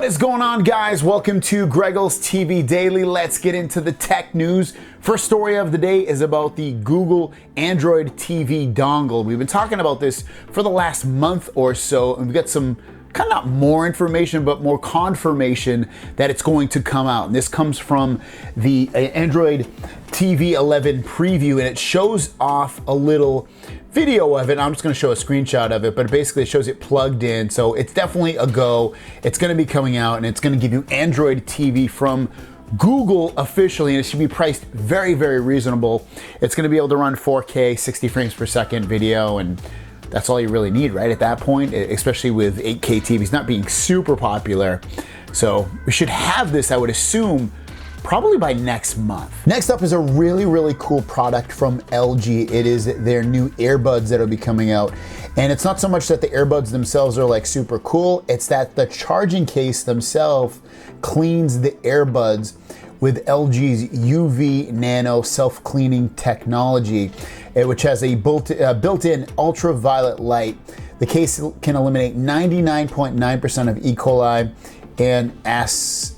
What is going on, guys? Welcome to Greggles TV Daily. Let's get into the tech news. First story of the day is about the Google Android TV dongle. We've been talking about this for the last month or so, and we've got some kind of not more information, but more confirmation that it's going to come out. And this comes from the Android TV 11 preview, and it shows off a little video of it. I'm just going to show a screenshot of it, but it basically shows it plugged in. So it's definitely a go. It's going to be coming out, and it's going to give you Android TV from Google officially, and it should be priced very, very reasonable. It's going to be able to run 4K, 60 frames per second video, and that's all you really need, right? At that point, especially with 8K TVs not being super popular. So we should have this, I would assume, probably by next month. Next up is a really, really cool product from LG. It is their new earbuds that'll be coming out. And it's not so much that the earbuds themselves are like super cool, it's that the charging case themselves cleans the earbuds with LG's UV Nano self-cleaning technology, which has a built-in ultraviolet light. The case can eliminate 99.9% of E. coli and Ascaris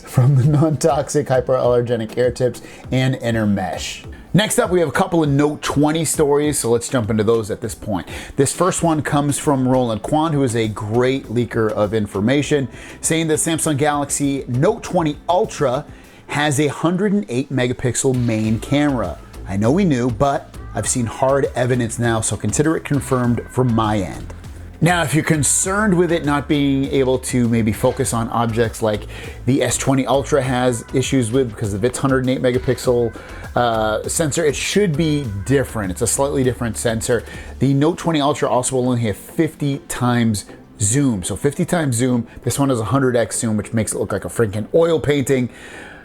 from the non-toxic hypoallergenic air tips and inner mesh. Next up, we have a couple of Note 20 stories, so let's jump into those at this point. This first one comes from Roland Quan, who is a great leaker of information, saying that Samsung Galaxy Note 20 Ultra has a 108 megapixel main camera. I know we knew, but I've seen hard evidence now, so consider it confirmed from my end. Now, if you're concerned with it not being able to maybe focus on objects like the S20 Ultra has issues with because of its 108 megapixel sensor, it should be different. It's a slightly different sensor. The Note 20 Ultra also will only have 50 times zoom. So 50 times zoom, this one has 100x zoom, which makes it look like a freaking oil painting.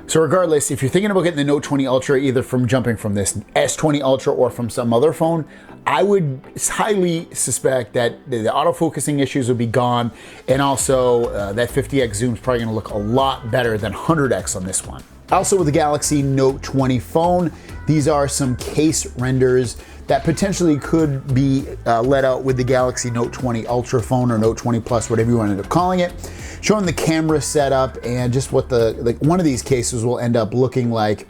So regardless, if you're thinking about getting the Note 20 Ultra, either from jumping from this S20 Ultra or from some other phone, I would highly suspect that the autofocusing issues will be gone, and also that 50x zoom is probably gonna look a lot better than 100x on this one. Also with the Galaxy Note 20 phone, these are some case renders that potentially could be let out with the Galaxy Note 20 Ultra phone or Note 20 Plus, whatever you want to end up calling it, showing the camera setup and just what one of these cases will end up looking like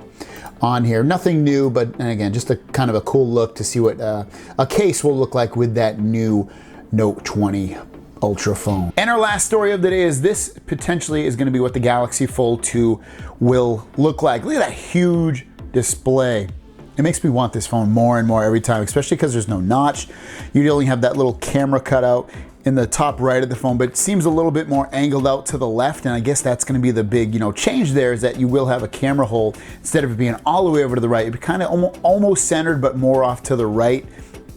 on here. Nothing new, but again, just a kind of a cool look to see what a case will look like with that new Note 20 Ultra phone. And our last story of the day is this potentially is going to be what the Galaxy Fold 2 will look like. Look at that huge display. It makes me want this phone more and more every time, especially because there's no notch. You only have that little camera cutout in the top right of the phone, but it seems a little bit more angled out to the left, and I guess that's going to be the big, change there, is that you will have a camera hole instead of it being all the way over to the right. It'll be kind of almost centered, but more off to the right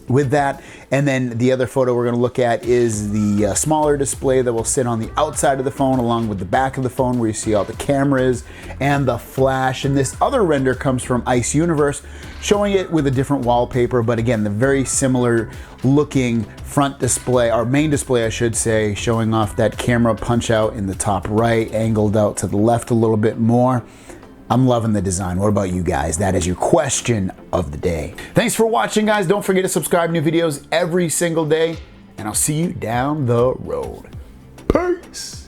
with that. And then the other photo we're going to look at is the smaller display that will sit on the outside of the phone along with the back of the phone, where you see all the cameras and the flash. And this other render comes from Ice Universe, showing it with a different wallpaper, but again, the very similar looking front display, or main display I should say, showing off that camera punch out in the top right, angled out to the left a little bit more. I'm loving the design. What about you guys? That is your question of the day. Thanks for watching, guys. Don't forget to subscribe. New videos every single day, and I'll see you down the road. Peace.